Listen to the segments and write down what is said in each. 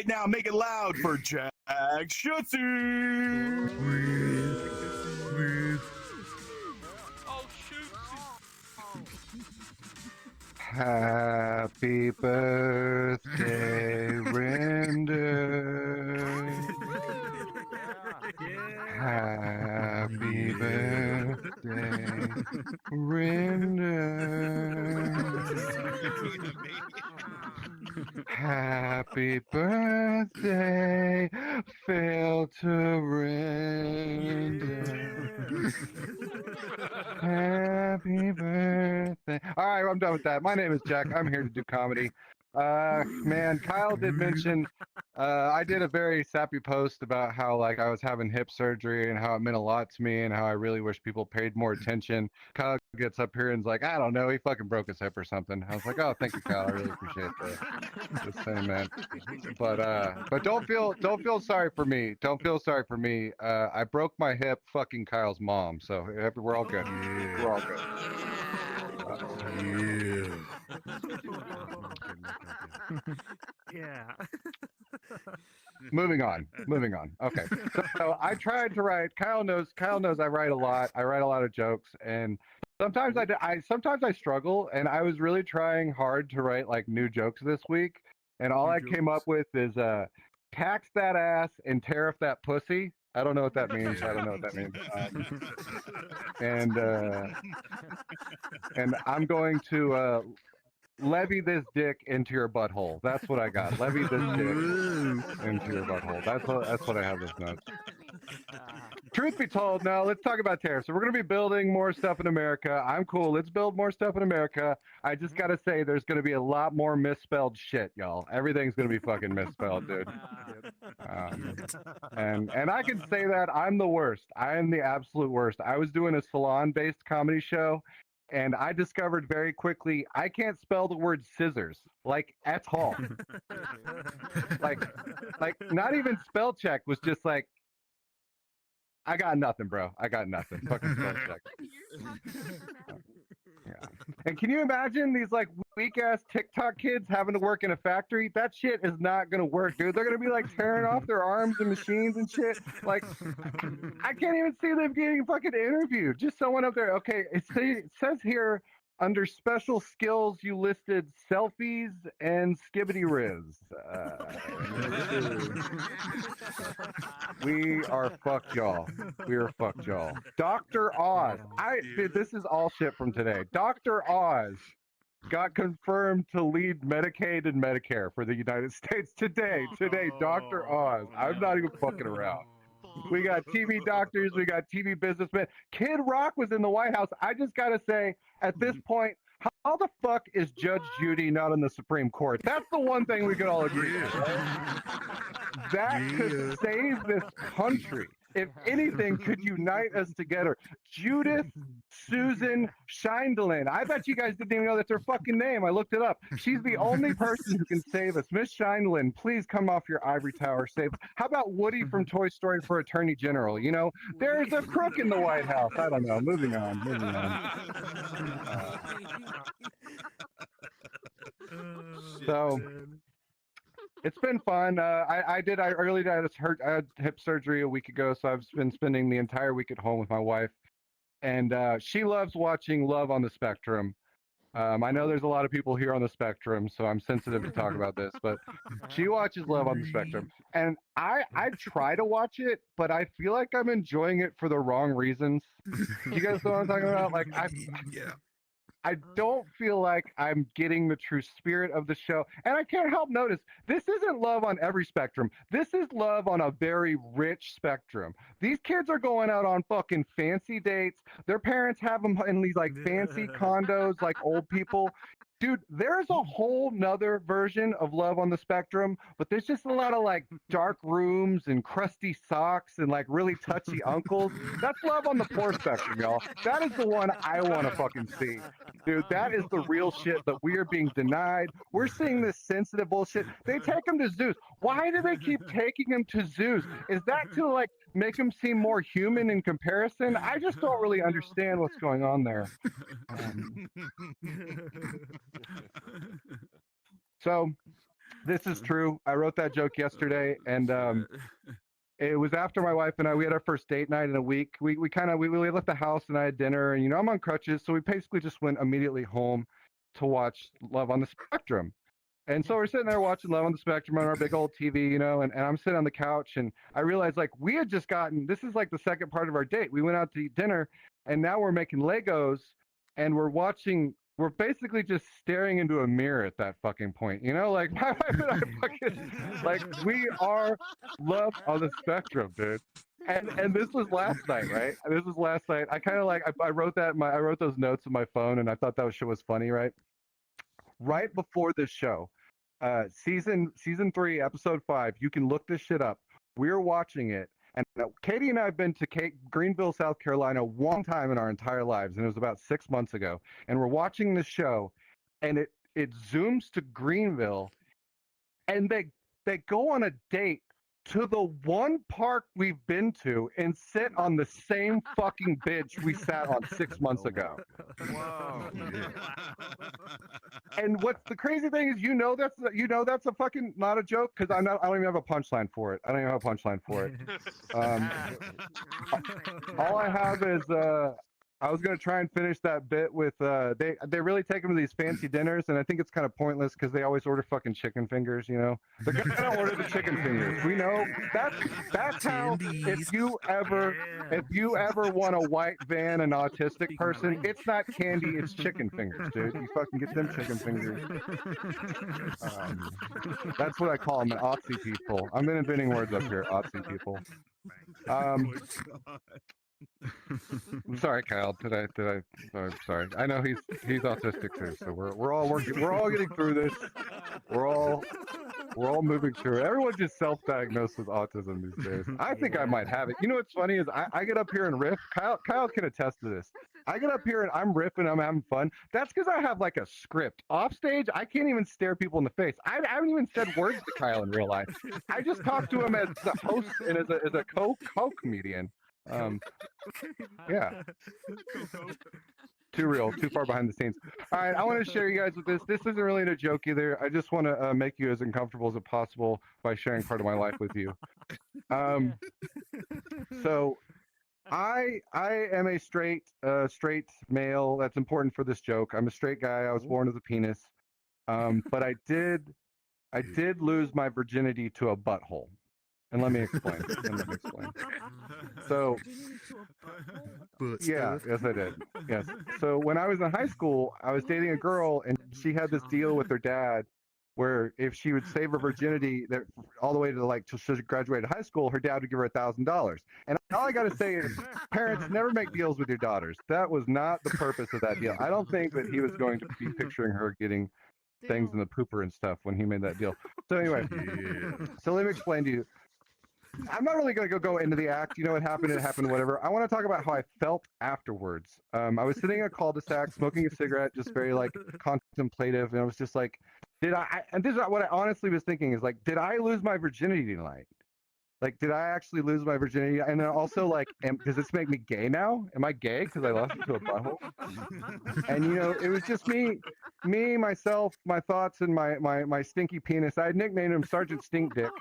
now, make it loud for Jack Schutze. Oh, shoot. Happy birthday, Render. Happy birthday, Render. Happy birthday, fail to render. Happy birthday. All right, I'm done with that. My name is Jack. I'm here to do comedy. Man, Kyle did mention I did a very sappy post about how like I was having hip surgery and how it meant a lot to me and how I really wish people paid more attention. Kyle gets up here and's like, I don't know, he fucking broke his hip or something. I was like, oh, thank you, Kyle. I really appreciate the sentiment. But don't feel sorry for me. Don't feel sorry for me. I broke my hip fucking Kyle's mom, so we're all good. We're all good. Yeah. Moving on. Okay. So I tried to write. Kyle knows I write a lot. I write a lot of jokes, and sometimes sometimes I struggle. And I was really trying hard to write like new jokes this week, and all I came up with is tax that ass and tariff that pussy. I don't know what that means. And I'm going to levy this dick into your butthole. That's what I got. Levy this dick into your butthole. That's what I have this note. Truth be told, now let's talk about tariffs. So we're going to be building more stuff in America. I'm cool. Let's build more stuff in America. I just got to say there's going to be a lot more misspelled shit, y'all. Everything's going to be fucking misspelled, dude. And I can say that I'm the worst. I am the absolute worst. I was doing a salon-based comedy show, and I discovered very quickly I can't spell the word scissors, like at all. like not even spell check was just like, I got nothing, bro. I got nothing. Fucking spell check. Yeah. And can you imagine these like weak ass TikTok kids having to work in a factory? That shit is not gonna work, dude. They're gonna be like tearing off their arms and machines and shit. Like, I can't even see them getting fucking interviewed. Just someone up there. Okay, it says here under special skills you listed selfies and skibbity riz. We are fucked, y'all. We are fucked, y'all. Dr. Oz. Dude, this is all shit from today. Dr. Oz got confirmed to lead Medicaid and Medicare for the United States today. Dr. Oz. I'm not even fucking around. We got TV doctors. We got TV businessmen. Kid Rock was in the White House. I just got to say, at this point, how the fuck is Judge Judy not in the Supreme Court? That's the one thing we could all agree on. That could save this country. If anything could unite us together. Judith Susan Scheindlin. I bet you guys didn't even know that's her fucking name. I looked it up. She's the only person who can save us. Miss Scheindlin, please come off your ivory tower. Save. How about Woody from Toy Story for Attorney General? You know, there's a crook in the White House. I don't know. Moving on. So it's been fun. I had hip surgery a week ago, so I've been spending the entire week at home with my wife, and she loves watching Love on the Spectrum. I know there's a lot of people here on the spectrum, so I'm sensitive to talk about this, but she watches Love on the Spectrum, and I try to watch it, but I feel like I'm enjoying it for the wrong reasons. You guys know what I'm talking about? Like I don't feel like I'm getting the true spirit of the show. And I can't help notice this isn't love on every spectrum. This is love on a very rich spectrum. These kids are going out on fucking fancy dates. Their parents have them in these like fancy condos like old people. Dude, there's a whole nother version of Love on the Spectrum, but there's just a lot of like dark rooms and crusty socks and like really touchy uncles. That's Love on the Poor Spectrum, y'all. That is the one I want to fucking see. Dude, that is the real shit that we are being denied. We're seeing this sensitive bullshit. They take them to zoos. Why do they keep taking them to zoos? Is that to like make them seem more human in comparison? I just don't really understand what's going on there. So This is true. I wrote that joke yesterday, and it was after my wife and I, we had our first date night in a week. We kind of we left the house and I had dinner, and I'm on crutches, so we basically just went immediately home to watch Love on the Spectrum. And so we're sitting there watching Love on the Spectrum on our big old TV, and I'm sitting on the couch, and I realized like we had just gotten, this is like the second part of our date. We went out to eat dinner, and now we're making Legos, and we're basically just staring into a mirror at that fucking point. Like my wife and I fucking, like we are Love on the Spectrum, dude. And this was last night, right? This was last night. I kind of like, I wrote I wrote those notes on my phone, and I thought that shit was funny, right? Right before this show, season 3, episode 5. You can look this shit up. We're watching it, and Katie and I have been to Greenville, South Carolina, one time in our entire lives, and it was about 6 months ago. And we're watching this show, and it zooms to Greenville, and they go on a date to the one park we've been to and sit on the same fucking bench we sat on 6 months ago. Wow. And what's the crazy thing is, that's a fucking not a joke, because I don't even have a punchline for it. All I have is I was gonna try and finish that bit with they really take them to these fancy dinners, and I think it's kind of pointless because they always order fucking chicken fingers. They're gonna order the chicken fingers. We know that's how. If you ever want a white van, an autistic person, it's not candy, it's chicken fingers, dude. You fucking get them chicken fingers. That's what I call them, Aussie people. I'm inventing words up here, Aussie people. I'm sorry, Kyle. I'm sorry. I know he's autistic too, so we're all working. We're all getting through this. We're all moving through it. Everyone's just self-diagnosed with autism these days. I think I might have it. You know what's funny is I get up here and riff. Kyle can attest to this. I get up here and I'm riffing. I'm having fun. That's because I have like a script. Off stage, I can't even stare people in the face. I haven't even said words to Kyle in real life. I just talk to him as a host and as a co-comedian. Yeah. Too real, too far behind the scenes. All right, I want to share you guys with this. This isn't really a joke either. I just want to make you as uncomfortable as possible by sharing part of my life with you. So I am a straight male. That's important for this joke. I'm a straight guy. I was born with a penis. But I did lose my virginity to a butthole. And let me explain. So, yeah, yes, I did. Yes. So when I was in high school, I was dating a girl, and she had this deal with her dad, where if she would save her virginity all the way to till she graduated high school, her dad would give her $1,000. And all I got to say is, parents, never make deals with your daughters. That was not the purpose of that deal. I don't think that he was going to be picturing her getting things in the pooper and stuff when he made that deal. So anyway, so let me explain to you. I'm not really going to go into the act. It happened, whatever. I want to talk about how I felt afterwards. I was sitting in a cul-de-sac, smoking a cigarette, just very contemplative, and I was just like, and this is what I honestly was thinking is did I lose my virginity tonight? Did I actually lose my virginity? And then also, does this make me gay now? Am I gay because I lost it to a butthole? And it was just me, myself, my thoughts, and my stinky penis. I had nicknamed him Sergeant Stink Dick.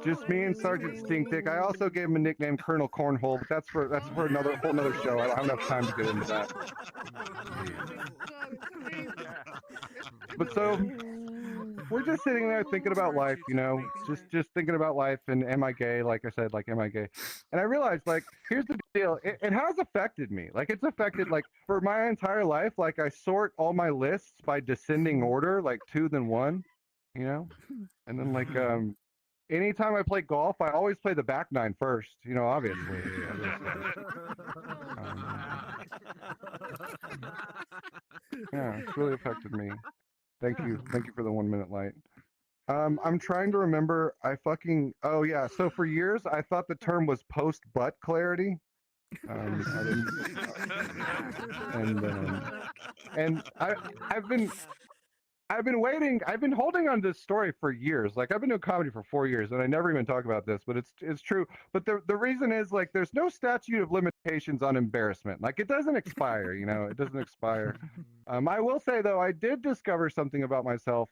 Just me and Sergeant Stink Dick. I also gave him a nickname, Colonel Cornhole, but that's for another whole nother show. I don't have enough time to get into that. But so we're just sitting there thinking about life, just thinking about life, and am I gay? Like I said, am I gay? And I realized, here's the deal. It has affected me. It's affected, for my entire life. I sort all my lists by descending order, 2 then 1, and then anytime I play golf, I always play the back nine first, obviously. Yeah, it's really affected me. Thank you for the 1 minute light. I'm trying to remember. Oh yeah. So for years, I thought the term was post butt clarity. And I've been I've been waiting. I've been holding on to this story for years. Like I've been doing comedy for 4 years, and I never even talk about this, but it's true. But the reason is like there's no statute of limitations on embarrassment. Like it doesn't expire. It doesn't expire. I will say though, I did discover something about myself.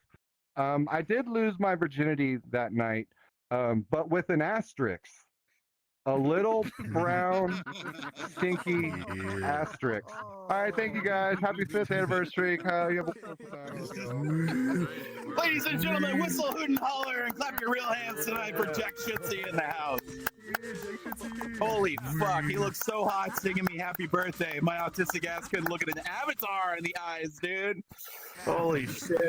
I did lose my virginity that night, but with an asterisk. A little brown, stinky asterisk. All right, thank you guys. Happy 5th anniversary. Kyle, you have a wonderful time. Ladies and gentlemen, whistle, hoot, and holler, and clap your real hands tonight for Jack Schutze in the house. Holy fuck, he looks so hot singing me happy birthday. My autistic ass couldn't look at an avatar in the eyes, dude. Holy shit.